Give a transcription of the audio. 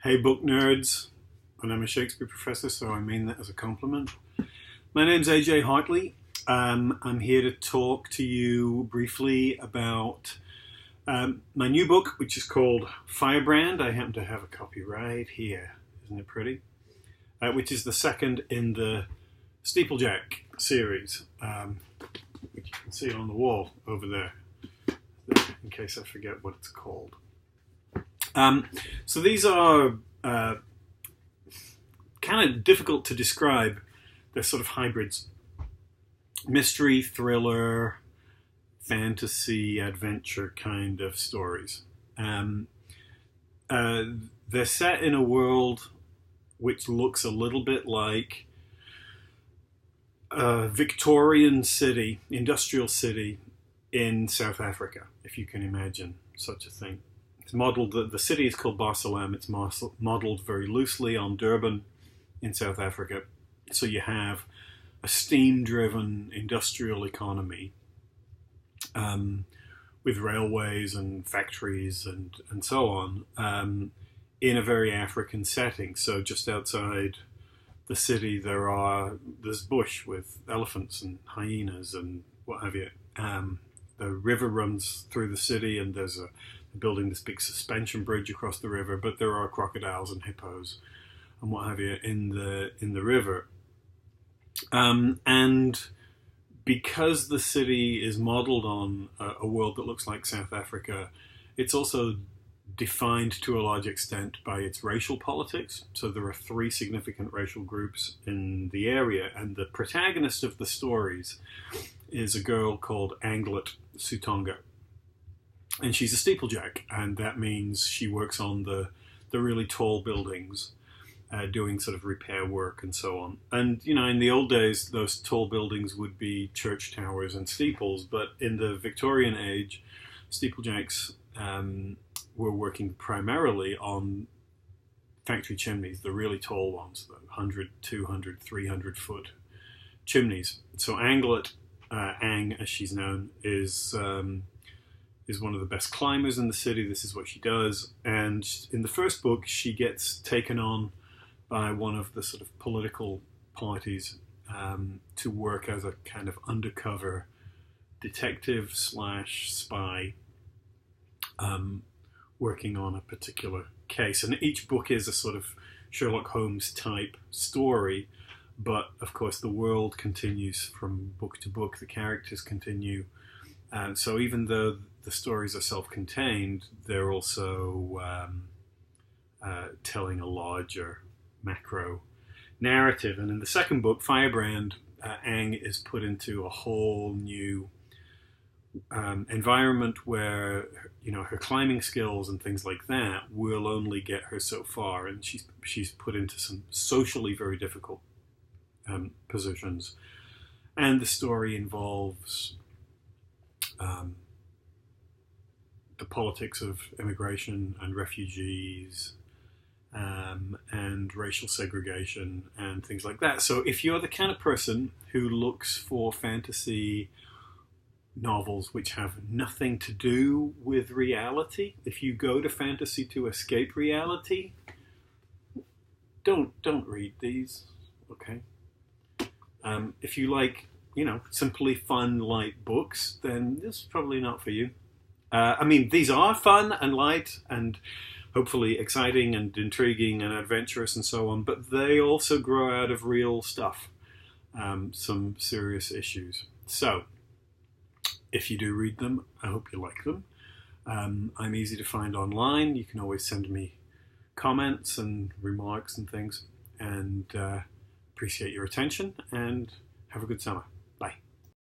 Hey, book nerds. And I'm a Shakespeare professor, so I mean that as a compliment. My name's AJ Hartley. I'm here to talk to you briefly about my new book, which is called Firebrand. I happen to have a copy right here. Isn't it pretty? Which is the second in the Steeplejack series, which you can see on the wall over there, in case I forget what it's called. So these are kind of difficult to describe. They're sort of hybrids. Mystery, thriller, fantasy, adventure kind of stories. They're set in a world which looks a little bit like a Victorian city, industrial city in South Africa, if you can imagine such a thing. It's modeled, the city is called Barcelona. It's modeled very loosely on Durban in South Africa. So you have a steam-driven industrial economy with railways and factories and so on in a very African setting. So just outside the city there's bush with elephants and hyenas and what have you. The river runs through the city, and they're building this big suspension bridge across the river, but there are crocodiles and hippos and what have you in the river. And because the city is modeled on a world that looks like South Africa, it's also defined to a large extent by its racial politics. So there are three significant racial groups in the area, and the protagonist of the stories is a girl called Anglet Sutonga. And she's a steeplejack, and that means she works on the really tall buildings, doing sort of repair work and so on. And, you know, in the old days, those tall buildings would be church towers and steeples, but in the Victorian age, steeplejacks were working primarily on factory chimneys, the really tall ones, the 100, 200, 300 foot chimneys. So Anglet, Ang as she's known, is one of the best climbers in the city. This is what she does. And in the first book, she gets taken on by one of the sort of political parties to work as a kind of undercover detective / spy working on a particular case. And each book is a sort of Sherlock Holmes type story. But of course, the world continues from book to book. The characters continue. So even though the stories are self-contained, they're also telling a larger macro narrative. And in the second book, Firebrand, Ang is put into a whole new environment where, you know, her climbing skills and things like that will only get her so far, and she's put into some socially very difficult positions. And the story involves the politics of immigration and refugees and racial segregation and things like that. So if you're the kind of person who looks for fantasy novels which have nothing to do with reality, if you go to fantasy to escape reality, don't read these, okay? If you like, you know, simply fun, light books, then this is probably not for you. I mean, these are fun and light and hopefully exciting and intriguing and adventurous and so on, but they also grow out of real stuff, some serious issues. So, if you do read them, I hope you like them. I'm easy to find online. You can always send me comments and remarks and things, and appreciate your attention, and have a good summer.